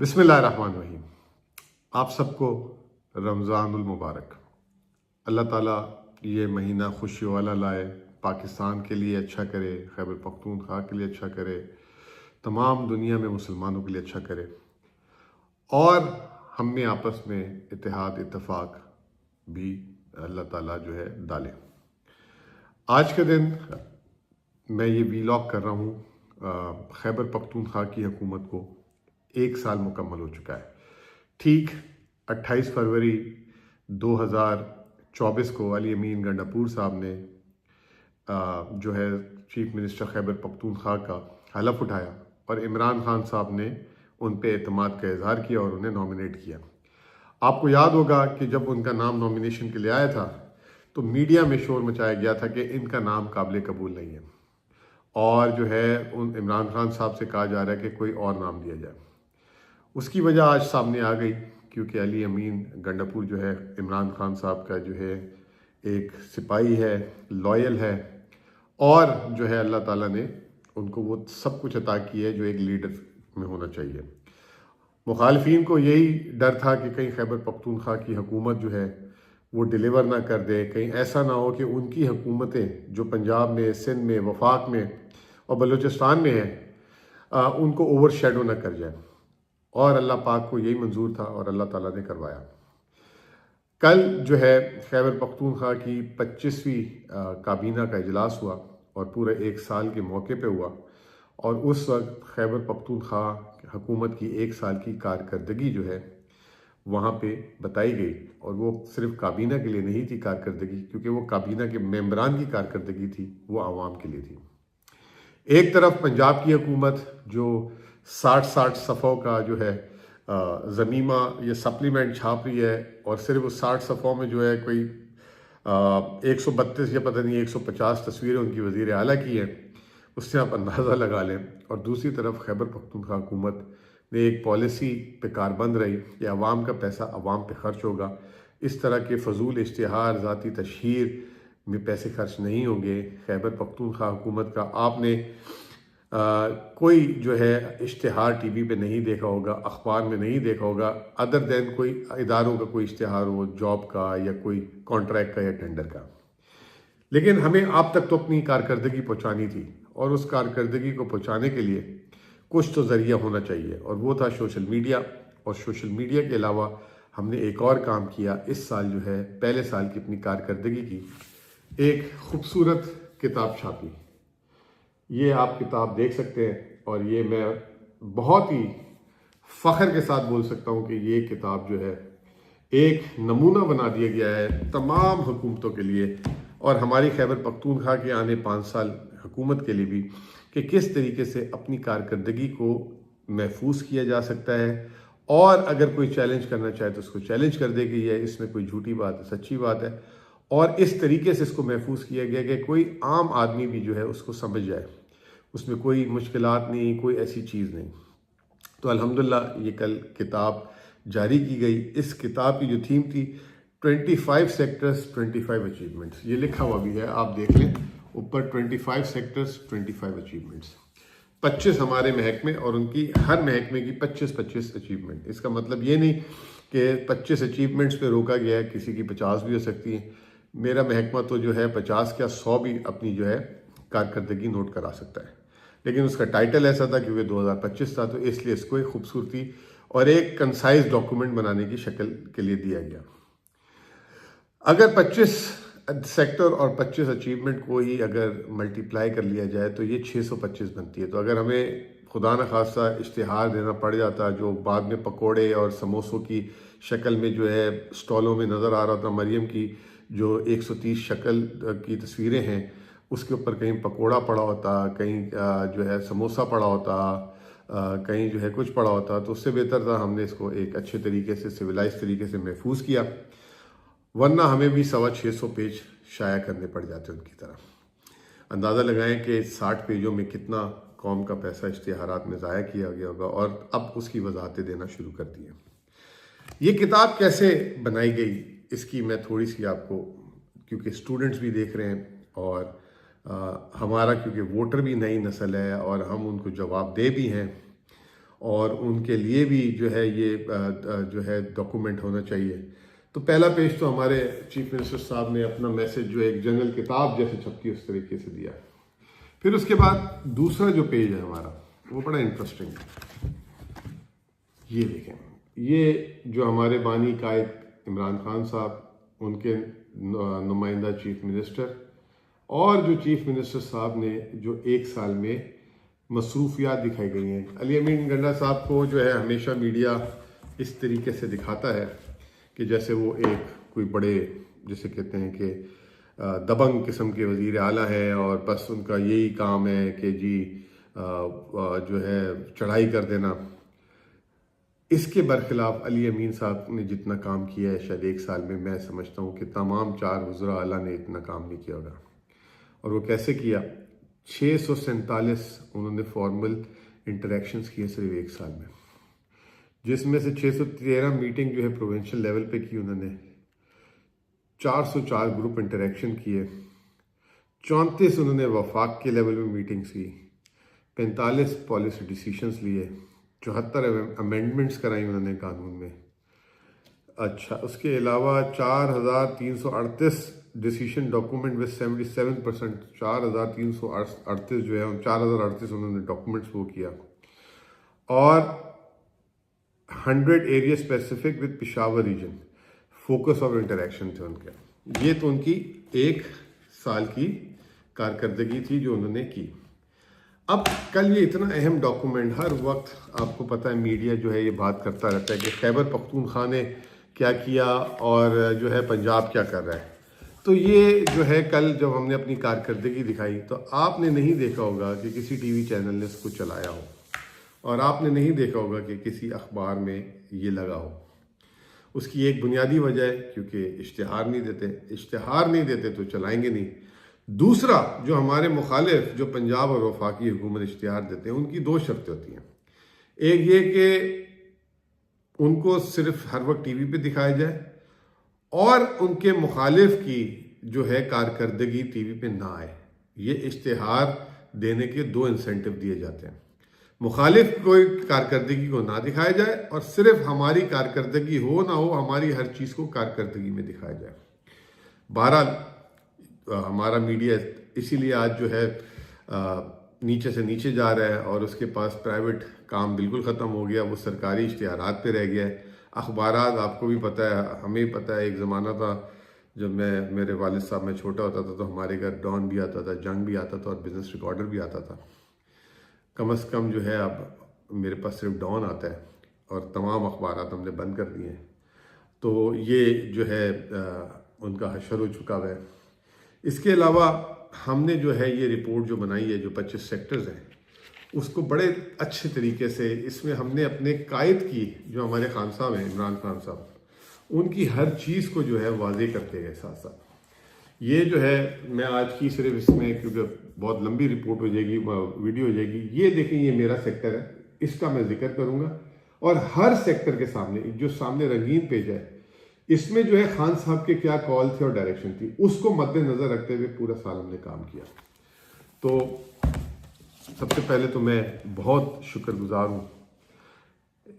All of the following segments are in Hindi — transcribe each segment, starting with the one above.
बिस्मिल्लाहिर्रहमानिर्रहीम। आप सबको रमज़ानुल मुबारक। अल्लाह ताला ये महीना खुशी वाला लाए, पाकिस्तान के लिए अच्छा करे, खैबर पख्तूनख्वा के लिए अच्छा करे, तमाम दुनिया में मुसलमानों के लिए अच्छा करे और हम में आपस में इत्तेहाद इत्तफाक भी अल्लाह ताला जो है डाले। आज के दिन मैं ये वीलॉग कर रहा हूँ। खैबर पख्तूनख्वा की हुकूमत को 1 साल मुकम्मल हो चुका है। ठीक 28 फरवरी 2024 को अली अमीन गंडापुर साहब ने जो है चीफ मिनिस्टर खैबर पख्तूनख्वा का हलफ उठाया और इमरान खान साहब ने उन पे एतमाद का इजहार किया और उन्हें नॉमिनेट किया। आपको याद होगा कि जब उनका नाम नॉमिनेशन के लिए आया था तो मीडिया में शोर मचाया गया था कि इनका नाम काबिल कबूल नहीं है और जो है उन इमरान खान साहब से कहा जा रहा है कि कोई और नाम दिया जाए। उसकी वजह आज सामने आ गई क्योंकि अली अमीन गंडापुर जो है इमरान खान साहब का जो है एक सिपाही है, लॉयल है और जो है अल्लाह ताला ने उनको वो सब कुछ अता की है जो एक लीडर में होना चाहिए। मुखालफिन को यही डर था कि कहीं खैबर पख्तूनख्वा की हुकूमत जो है वो डिलीवर ना कर दे, कहीं ऐसा ना हो कि उनकी हुकूमतें जो पंजाब में, सिंध में, वफाक में और बलूचिस्तान में है उनको ओवर शेडो ना कर जाए और अल्लाह पाक को यही मंजूर था और अल्लाह ताला ने करवाया। कल जो है खैबर पख्तूनख्वा की 25वीं काबीना का इजलास हुआ और पूरे 1 साल के मौके पे हुआ और उस वक्त खैबर पख्तूनख्वा हुकूमत की 1 साल की कारकर्दगी जो है वहाँ पे बताई गई और वो सिर्फ काबीना के लिए नहीं थी कारकर्दगी, क्योंकि वो काबीना के मेंबरान की कारकर्दगी थी, वो आवाम के लिए थी। एक तरफ पंजाब की हुकूमत जो 60 सफ़ों का जो है ज़मीमा ये सप्लीमेंट छाप रही है और सिर्फ उस 60 सफ़ों में जो है कोई 132 या पता नहीं 150 तस्वीरें उनकी वज़ीर आला की हैं, उससे आप अंदाज़ा लगा लें। और दूसरी तरफ खैबर पख्तूनख्वा हुकूमत ने एक पॉलिसी पे कारबंद रही कि अवाम का पैसा अवाम पे खर्च होगा, इस तरह के फजूल इश्तिहार, ज़ाती तशहीर में पैसे खर्च नहीं होंगे। खैबर पख्तूनख्वा हुकूमत का आपने कोई जो है इश्तिहार टीवी पे नहीं देखा होगा, अखबार में नहीं देखा होगा, अदर दैन कोई इदारों का कोई इश्तिहार हो, जॉब का या कोई कॉन्ट्रैक्ट का या टेंडर का। लेकिन हमें आप तक तो अपनी कारकर्दगी पहुंचानी थी और उस कारकर्दगी को पहुंचाने के लिए कुछ तो ज़रिया होना चाहिए और वो था सोशल मीडिया। और सोशल मीडिया के अलावा हमने एक और काम किया। इस साल जो है पहले साल की अपनी कारकर्दगी की एक खूबसूरत किताब छापी। ये आप किताब देख सकते हैं और ये मैं बहुत ही फ़ख्र के साथ बोल सकता हूँ कि ये किताब जो है एक नमूना बना दिया गया है तमाम हुकूमतों के लिए और हमारी खैबर पख्तूनख्वा के आने 5 साल हुकूमत के लिए भी, कि किस तरीके से अपनी कारकर्दगी को महफूज किया जा सकता है और अगर कोई चैलेंज करना चाहे तो उसको चैलेंज कर दे कि यह इसमें कोई झूठी बात है, सच्ची बात है, और इस तरीके से इसको महफूज किया गया कि कोई आम आदमी भी जो है उसको समझ जाए, उसमें कोई मुश्किलात नहीं, कोई ऐसी चीज़ नहीं। तो अल्हम्दुलिल्लाह ये कल किताब जारी की गई। इस किताब की जो थीम थी 25 सेक्टर्स 25 अचीवमेंट्स, ये लिखा हुआ भी है, आप देख लें ऊपर 25 सेक्टर्स 25 अचीवमेंट्स। 25 हमारे महकमे और उनकी हर महकमे की 25-25 अचीवमेंट। इसका मतलब ये नहीं कि 25 अचीवमेंट्स पे रोका गया है, किसी की 50 भी हो सकती है। मेरा महकमा तो जो है 50 क्या 100 भी अपनी जो है कारकर्दगी नोट करा सकता है, लेकिन उसका टाइटल ऐसा था क्योंकि 2025 था, तो इसलिए इसको एक खूबसूरती और एक कंसाइज डॉक्यूमेंट बनाने की शक्ल के लिए दिया गया। अगर 25 सेक्टर और 25 अचीवमेंट को ही अगर मल्टीप्लाई कर लिया जाए तो ये 625 बनती है। तो अगर हमें खुदा न खास्ता इश्तिहार देना पड़ जाता जो बाद में पकोड़े और समोसों की शक्ल में जो है स्टॉलों में नज़र आ रहा था, मरियम की जो 130 शक्ल की तस्वीरें हैं उसके ऊपर कहीं पकोड़ा पड़ा होता, कहीं जो है समोसा पड़ा होता, कहीं जो है कुछ पड़ा होता, तो उससे बेहतर था हमने इसको एक अच्छे तरीके से सिविलाइज तरीके से महफूज किया, वरना हमें भी 625 पेज शाया करने पड़ जाते उनकी तरह। अंदाज़ा लगाएं कि 60 पेजों में कितना कौम का पैसा इश्तिहारात में ज़ाया किया गया होगा और अब उसकी वजाहतें देना शुरू कर दी हैं। ये किताब कैसे बनाई गई इसकी मैं थोड़ी सी आपको, क्योंकि स्टूडेंट्स भी देख रहे हैं और हमारा क्योंकि वोटर भी नई नस्ल है और हम उनको जवाब दे भी हैं और उनके लिए भी जो है ये जो है डॉक्यूमेंट होना चाहिए। तो पहला पेज तो हमारे चीफ मिनिस्टर साहब ने अपना मैसेज जो एक जनरल किताब जैसे छपती उस तरीके से दिया। फिर उसके बाद दूसरा जो पेज है हमारा वो बड़ा इंटरेस्टिंग है। ये देखें, ये जो हमारे बानी कायद इमरान खान साहब, उनके नुमाइंदा चीफ मिनिस्टर और जो चीफ मिनिस्टर साहब ने जो एक साल में मसरूफियात दिखाई गई हैं। अली अमीन गंडा साहब को जो है हमेशा मीडिया इस तरीके से दिखाता है कि जैसे वो एक कोई बड़े, जैसे कहते हैं कि दबंग किस्म के वज़ीर आला है और बस उनका यही काम है कि जी जो है चढ़ाई कर देना। इसके बरखिलाफ अली अमीन साहब ने जितना काम किया है शायद एक साल में, मैं समझता हूँ कि तमाम 4 वज़रा आला ने इतना काम नहीं किया होगा। और वो कैसे किया? 647 उन्होंने फॉर्मल इंटरेक्शंस किए सिर्फ एक साल में, जिसमें से 613 मीटिंग जो है प्रोविंशियल लेवल पे की उन्होंने, 404 ग्रुप इंटरेक्शन किए, 34 उन्होंने वफाक के लेवल में मीटिंग्स की, 45 पॉलिसी डिसीशंस लिए, 74 अमेंडमेंट्स कराई उन्होंने कानून में। अच्छा, उसके अलावा 4338 डिसीशन डॉक्यूमेंट विद 77%, 4338 जो है 4038 उन्होंने डॉक्यूमेंट्स वो किया। और 100 area specific with Peshawar region focus of interaction थे उनके। ये तो उनकी एक साल की कारकर्दगी थी जो उन्होंने की। अब कल ये इतना अहम डॉक्यूमेंट, हर वक्त आपको पता है मीडिया जो है ये बात करता रहता है कि खैबर पख्तूनख्वा ने क्या किया और जो है पंजाब क्या कर रहा है। तो ये जो है कल जब हमने अपनी कारकर्दगी दिखाई तो आपने नहीं देखा होगा कि किसी टीवी चैनल ने इसको चलाया हो, और आपने नहीं देखा होगा कि किसी अखबार में ये लगा हो। उसकी एक बुनियादी वजह है क्योंकि इश्तिहार नहीं देते, इश्तिहार नहीं देते तो चलाएंगे नहीं। दूसरा, जो हमारे मुखालिफ जो पंजाब और वफाकी हुकूमत इश्तिहार देते हैं, उनकी 2 शर्तें होती हैं। एक ये कि उनको सिर्फ हर वक्त टीवी पे दिखाया जाए और उनके मुखालिफ की जो है कारकर्दगी टीवी पे ना आए। ये इश्तिहार देने के 2 इंसेंटिव दिए जाते हैं। मुखालिफ कोई कारकर्दगी को ना दिखाया जाए और सिर्फ हमारी कारकर्दगी हो ना हो, हमारी हर चीज़ को कारकर्दगी में दिखाया जाए। बहरहाल हमारा मीडिया इसीलिए आज जो है नीचे से नीचे जा रहा है और उसके पास प्राइवेट काम बिल्कुल ख़त्म हो गया, वो सरकारी इश्तिहारात पे रह गया है। अखबारात आपको भी पता है, हमें भी पता है, एक ज़माना था जब मेरे वालिद साहब में छोटा होता था तो हमारे घर डॉन भी आता था, जंग भी आता था और बिज़नेस रिकॉर्डर भी आता था। कम से कम जो है अब मेरे पास सिर्फ डॉन आता है और तमाम अखबारात हमने बंद कर दिए हैं। तो ये जो है उनका हशर हो चुका है। इसके अलावा हमने जो है ये रिपोर्ट जो बनाई है, जो 25 सेक्टर्स हैं, उसको बड़े अच्छे तरीके से इसमें हमने अपने कायद की, जो हमारे खान साहब हैं इमरान खान साहब, उनकी हर चीज़ को जो है वाजे करते गए साथ साथ। ये जो है मैं आज की सिर्फ इसमें, क्योंकि बहुत लंबी रिपोर्ट हो जाएगी, वीडियो हो जाएगी, ये देखें, ये मेरा सेक्टर है, इसका मैं जिक्र करूँगा। और हर सेक्टर के सामने जो सामने रंगीन पेज है, इसमें जो है खान साहब के क्या कॉल थे और डायरेक्शन थी, उसको मद्देनजर रखते हुए पूरा साल हमने काम किया। तो सबसे पहले तो मैं बहुत शुक्रगुजार हूँ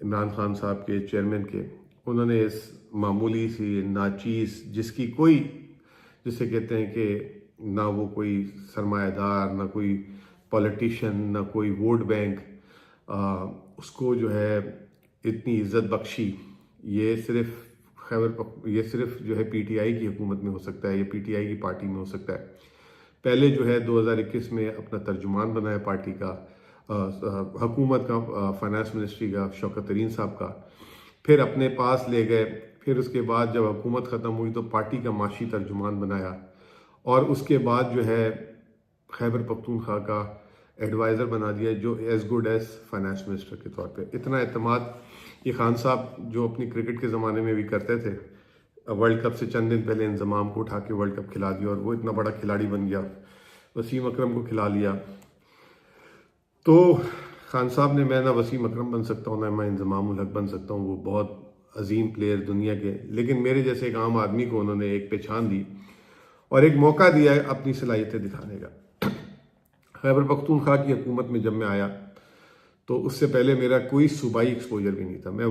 इमरान खान साहब के, चेयरमैन के। उन्होंने इस मामूली सी नाचीज़, जिसकी कोई, जिसे कहते हैं कि ना वो कोई सरमायादार, ना कोई पॉलिटिशियन, ना कोई वोट बैंक, उसको जो है इतनी इज्जत बख्शी। ये सिर्फ जो है पीटीआई की हुकूमत में हो सकता है, या पीटीआई की पार्टी में हो सकता है। पहले जो है 2021 में अपना तर्जुमान बनाया पार्टी का, हुकूमत का, फाइनेंस मिनिस्ट्री का, शौकत तरीन साहब का, फिर अपने पास ले गए। फिर उसके बाद जब हुकूमत ख़त्म हुई तो पार्टी का माशी तर्जुमान बनाया, और उसके बाद जो है खैबर पख्तूनख्वा का एडवाइज़र बना दिया, जो as good as finance minister के तौर पे। इतना एतमाद ये खान साहब जो अपनी क्रिकेट के ज़माने में भी करते थे, वर्ल्ड कप से चंद दिन पहले इंजमाम को उठा के वर्ल्ड कप खिला दिया और वो इतना बड़ा खिलाड़ी बन गया, वसीम अकरम को खिला लिया। तो खान साहब ने, मैं ना वसीम अकरम बन सकता हूँ ना मैं इंजमाम उल हक बन सकता हूँ, वो बहुत अजीम प्लेयर दुनिया के, लेकिन मेरे जैसे एक आम आदमी को उन्होंने एक पहचान दी और एक मौका दिया है अपनी सलाहियतें दिखाने का। खैबर पख्तूनख्वा की हुकूमत में जब मैं आया तो उससे पहले मेरा कोई सूबाई एक्सपोजर भी नहीं था। मैं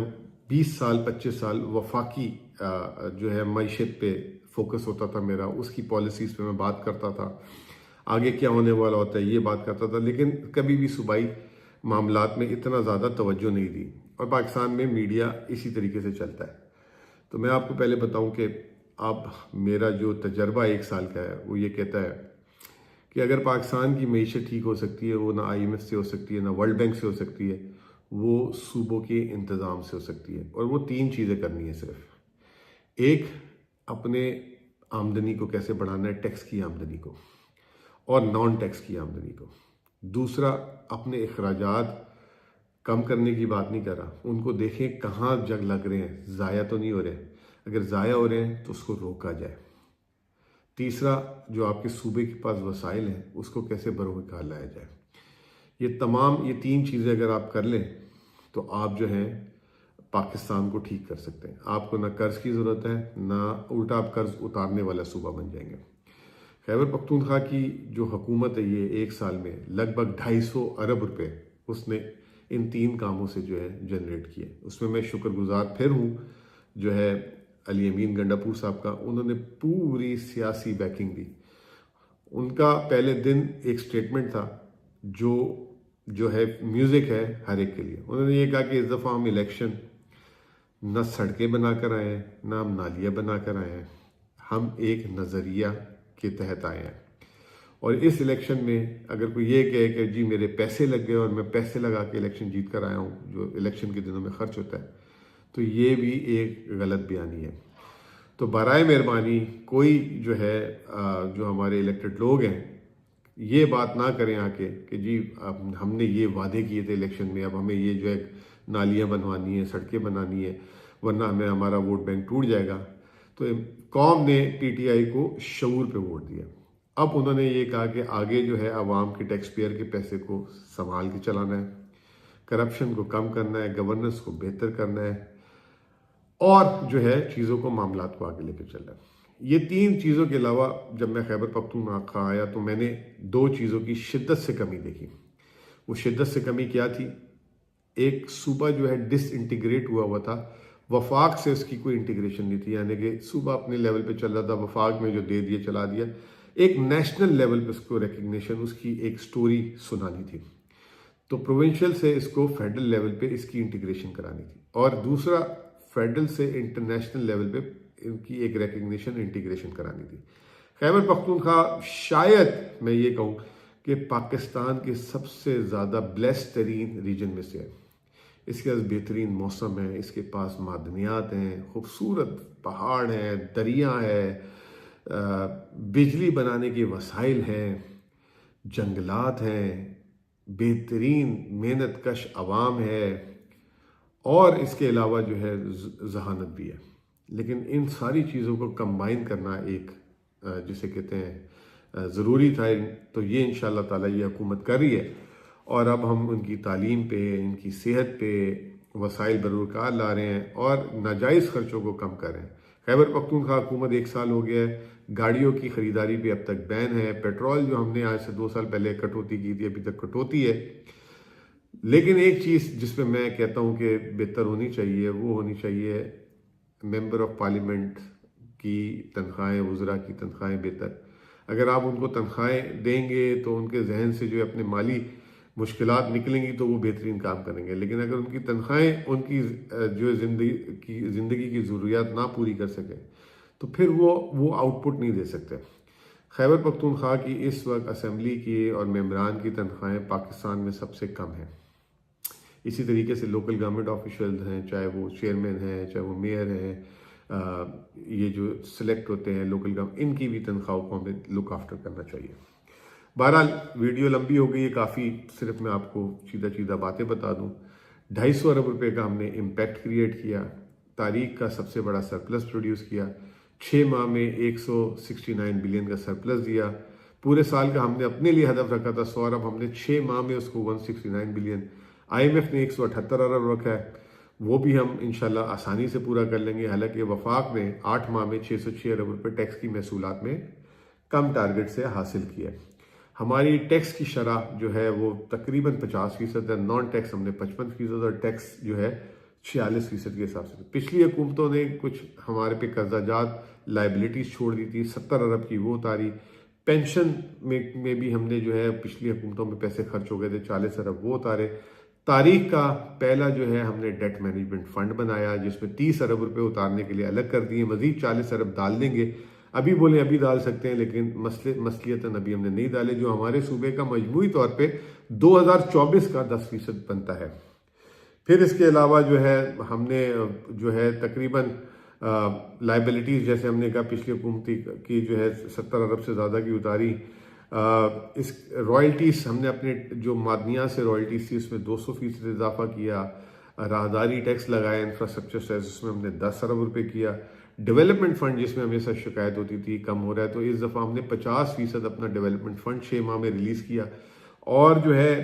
20 साल 25 साल वफाकी जो है मईशत पे फोकस होता था मेरा, उसकी पॉलिसीज़ पे मैं बात करता था, आगे क्या होने वाला होता है ये बात करता था, लेकिन कभी भी सूबाई मामलात में इतना ज़्यादा तवज्जो नहीं दी। और पाकिस्तान में मीडिया इसी तरीके से चलता है। तो मैं आपको पहले बताऊं कि अब मेरा जो तजर्बा 1 साल का है वो ये कहता है कि अगर पाकिस्तान की मईशत ठीक हो सकती है, वो ना IMF से हो सकती है, ना वर्ल्ड बैंक से हो सकती है, वो सूबों के इंतज़ाम से हो सकती है। और वो 3 चीज़ें करनी है सिर्फ। एक, अपने आमदनी को कैसे बढ़ाना है, टैक्स की आमदनी को और नॉन टैक्स की आमदनी को। दूसरा, अपने अखराजात कम करने की बात नहीं कर रहा, उनको देखें कहाँ जंग लग रहे हैं, ज़ाया तो नहीं हो रहे, अगर ज़ाया हो रहे हैं तो उसको रोका जाए। तीसरा, जो आपके सूबे के पास वसाइल हैं उसको कैसे बरोकार लाया जाए। ये 3 चीज़ें अगर आप कर लें तो आप जो हैं पाकिस्तान को ठीक कर सकते हैं। आपको ना कर्ज की ज़रूरत है, ना उल्टा आप कर्ज उतारने वाला सूबा बन जाएंगे। खैबर पख्तूनख्वा की जो हुकूमत है ये 1 साल में लगभग 250 अरब रुपए उसने इन 3 कामों से जो है जनरेट किए। उसमें मैं शुक्रगुजार फिर हूँ जो है अली अमीन गंडापुर साहब का। उन्होंने पूरी सियासी बैकिंग दी। उनका पहले दिन एक स्टेटमेंट था जो है म्यूज़िक है हर एक के लिए। उन्होंने ये कहा कि इस दफ़ा हम इलेक्शन न सड़कें बनाकर आए हैं, ना हम नालियाँ बनाकर आए हैं, हम एक नज़रिया के तहत आए हैं। और इस इलेक्शन में अगर कोई ये कहे कि जी मेरे पैसे लग गए और मैं पैसे लगा के इलेक्शन जीत कर आया हूँ, जो इलेक्शन के दिनों में खर्च होता है, तो ये भी एक गलत बयानी है। तो बराए मेहरबानी कोई जो है जो हमारे इलेक्टेड लोग हैं ये बात ना करें आके कि जी अब हमने ये वादे किए थे इलेक्शन में, अब हमें ये जो है नालियाँ बनवानी है, सड़कें बनानी है, वरना हमें हमारा वोट बैंक टूट जाएगा। तो कौम ने PTI को शऊर पे वोट दिया। अब उन्होंने ये कहा कि आगे जो है आवाम के टैक्स पेयर के पैसे को संभाल के चलाना है, करप्शन को कम करना है, गवर्नेंस को बेहतर करना है और जो है चीज़ों को मामलात को आगे लेकर चलना है। ये 3 चीज़ों के अलावा जब मैं खैबर पख्तूनख्वा आया तो मैंने 2 चीज़ों की शिद्दत से कमी देखी। वो शिद्दत से कमी क्या थी? एक सूबा जो है डिसइंटीग्रेट हुआ था, वफाक से उसकी कोई इंटीग्रेशन नहीं थी, यानी कि सूबा अपने लेवल पे चल रहा था, वफाक में जो दे दिया चला दिया। एक नेशनल लेवल पे उसको रिकग्निशन, उसकी एक स्टोरी सुनानी थी। तो प्रोविंशियल से इसको फेडरल लेवल पे इसकी इंटीग्रेशन करानी थी। और दूसरा, फेडरल से इंटरनेशनल लेवल पे इनकी एक रिकग्निशन इंटीग्रेशन करानी थी। खैबर पख्तूनख्वा शायद मैं ये कहूँ कि पाकिस्तान के सबसे ज़्यादा ब्लेस्ड तरीन रीजन में से है। इसके पास बेहतरीन मौसम है, इसके पास मादनियात हैं, खूबसूरत पहाड़ हैं, दरिया है, बिजली बनाने के वसाइल हैं, जंगलात हैं, बेहतरीन मेहनत कश अवाम है और इसके अलावा जो है जहानत भी है। लेकिन इन सारी चीज़ों को कंबाइन करना एक जिसे कहते हैं ज़रूरी था। तो ये इंशाअल्लाह ताला ये हुकूमत कर रही है और अब हम उनकी तालीम पे, इनकी सेहत पे वसाइल बरूकार ला रहे हैं और नाजायज़ ख़र्चों को कम कर रहे हैं। खैबर पख्तूनख्वा हुकूमत 1 साल हो गया है, गाड़ियों की ख़रीदारी पे अब तक बैन है। पेट्रोल जो हमने आज से 2 साल पहले कटौती की थी अभी तक कटौती है। लेकिन एक चीज़ जिसमें मैं कहता हूँ कि बेहतर होनी चाहिए, वो होनी चाहिए मेंबर ऑफ पार्लियामेंट की तनख्वाहें, वज़रा की तनख्वाहें बेहतर। अगर आप उनको तनख्वाहें देंगे तो उनके जहन से जो है अपने माली मुश्किलात निकलेंगी तो वो बेहतरीन काम करेंगे। लेकिन अगर उनकी तनख्वाहें उनकी जो ज़िंदगी की ज़रूरियात ना पूरी कर सकें तो फिर वो आउटपुट नहीं दे सकते। खैबर पख्तूनख्वा की इस वक्त असम्बली की और मेंबरान की तनख्वाहें पाकिस्तान में सबसे कम हैं। इसी तरीके से लोकल गवर्नमेंट ऑफिशियल्स हैं, चाहे वो चेयरमैन हैं, चाहे वो मेयर हैं, ये जो सिलेक्ट होते हैं लोकल गवर्नमेंट, इनकी भी तनख्वाहों को हमें लुक आफ्टर करना चाहिए। बहरहाल वीडियो लंबी हो गई है काफ़ी, सिर्फ मैं आपको सीधा बातें बता दूं। 250 अरब रुपए का हमने इम्पैक्ट क्रिएट किया, तारीख का सबसे बड़ा सरप्लस प्रोड्यूस किया, 6 माह में 169 बिलियन का सरप्लस दिया। पूरे साल का हमने अपने लिए हदफ रखा था 100 अरब, हमने 6 माह में उसको 169 बिलियन। IMF ने 178 अरब रखा है, वो भी हम इंशाल्लाह आसानी से पूरा कर लेंगे। हालांकि वफाक में 8 माह में 606 अरब रुपए टैक्स की महसूलात में कम टारगेट से हासिल किया। हमारी टैक्स की शरह जो है वो तकरीबन 50% है, नॉन टैक्स हमने 55% और टैक्स जो है 46% के हिसाब से। पिछली हुकूमतों ने कुछ हमारे पे कर्जाजात लाइबिलिटीज छोड़ दी थी, 70 अरब की वो उतारी। पेंशन में भी हमने जो है पिछली हुकूमतों में पैसे खर्च हो गए थे, 40 अरब वो उतारे। तारीख का पहला जो है हमने डेट मैनेजमेंट फंड बनाया जिसमें 30 अरब रुपए उतारने के लिए अलग कर दिए, मजीद 40 अरब डाल देंगे। अभी बोले अभी डाल सकते हैं, लेकिन मसलियतन अभी हमने नहीं डाले, जो हमारे सूबे का मजमूई तौर पे 2024 का 10% बनता है। फिर इसके अलावा जो है हमने जो है तकरीबन लाइबिलिटीज़ जैसे हमने कहा पिछली हुकूमती की जो है 70 अरब से ज़्यादा की उतारी। इस रॉयल्टीज़ हमने अपने जो मादनियात से रॉयल्टीज़ थी उसमें 200% इजाफा किया। राहदारी टैक्स लगाया, इंफ्रास्ट्रक्चर टैक्स उसमें हमने 10 अरब रुपए किया। डेवलपमेंट फंड जिसमें हमेशा शिकायत होती थी कम हो रहा है, तो इस दफ़ा हमने 50% अपना डेवलपमेंट फंड 6 माह में रिलीज़ किया। और जो है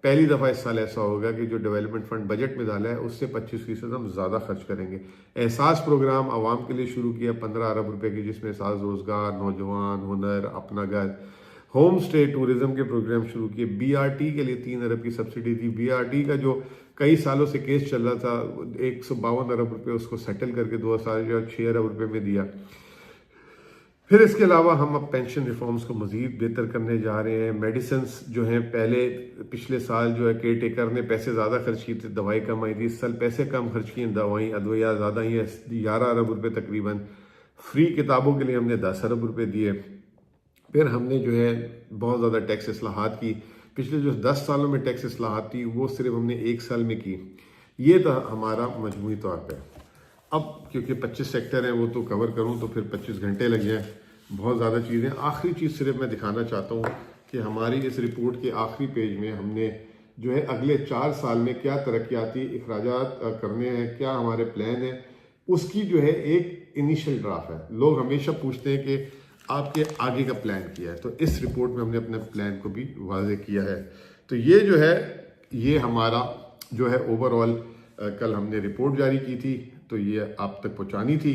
पहली दफ़ा इस साल ऐसा होगा कि जो डेवलपमेंट फंड बजट में डाला है उससे 25% हम ज़्यादा खर्च करेंगे। एहसास प्रोग्राम आवाम के लिए शुरू किया 15 अरब रुपए की, जिसमें एहसास रोज़गार, नौजवान, हुनर, अपना घर, होम स्टे टूरिज्म के प्रोग्राम शुरू किए। BRT के लिए 3 अरब की सब्सिडी दी। BRT का जो कई सालों से केस चल रहा था 152 अरब रुपए उसको सेटल करके 2006 अरब रुपए में दिया। फिर इसके अलावा हम अब पेंशन रिफॉर्म्स को मज़ीद बेहतर करने जा रहे हैं। मेडिसिन जो हैं पहले पिछले साल जो है केयर टेकर ने पैसे ज़्यादा खर्च किए थे, दवाई कम आई थी। इस साल पैसे कम खर्च किए, अदविया ज़्यादा ही है, 11 अरब रुपए तकरीबन। फ्री किताबों के लिए हमने 10 अरब रुपए दिए। फिर हमने जो है बहुत ज़्यादा टैक्स इस्लाहात की। पिछले जो 10 सालों में टैक्स इस्लाहात थी वो सिर्फ हमने 1 साल में की। ये तो हमारा मजमूई तौर पर। अब क्योंकि 25 सेक्टर हैं वो तो कवर करूँ तो फिर 25 घंटे लग जाएँ, बहुत ज़्यादा चीज़ें। आखिरी चीज़ सिर्फ मैं दिखाना चाहता हूँ कि हमारी इस रिपोर्ट के आखिरी पेज में हमने जो है अगले 4 साल में क्या तरक्याती अखराजात करने हैं, क्या हमारे प्लान है, उसकी जो है एक इनिशियल ड्राफ्ट है। लोग हमेशा पूछते हैं कि आपके आगे का प्लान किया है, तो इस रिपोर्ट में हमने अपने प्लान को भी वाज़ेह किया है। तो ये जो है ये हमारा जो है ओवरऑल कल हमने रिपोर्ट जारी की थी, तो ये आप तक पहुँचानी थी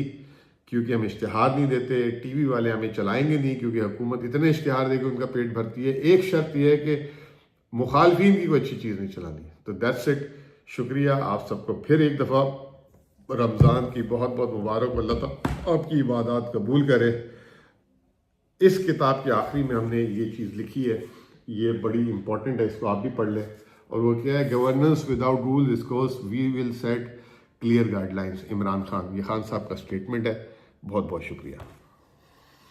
क्योंकि हम इश्तिहार नहीं देते, टीवी वाले हमें चलाएंगे नहीं क्योंकि हुकूमत इतने इश्तिहार देकर उनका पेट भरती है। एक शर्त यह है कि मुखालफीन की कोई अच्छी चीज़ नहीं चलानी। तो दैट्स इट। शुक्रिया आप सबको फिर एक दफ़ा रमज़ान की बहुत बहुत मुबारक। अल्लाह ताला आपकी इबादत कबूल करे। इस किताब के आखिरी में हमने ये चीज़ लिखी है, ये बड़ी इंपॉर्टेंट है, इसको आप भी पढ़ लें। और वो क्या है, governance without rule is course we will set clear guidelines. Imran Khan, ये खान साहब का स्टेटमेंट है। बहुत बहुत शुक्रिया।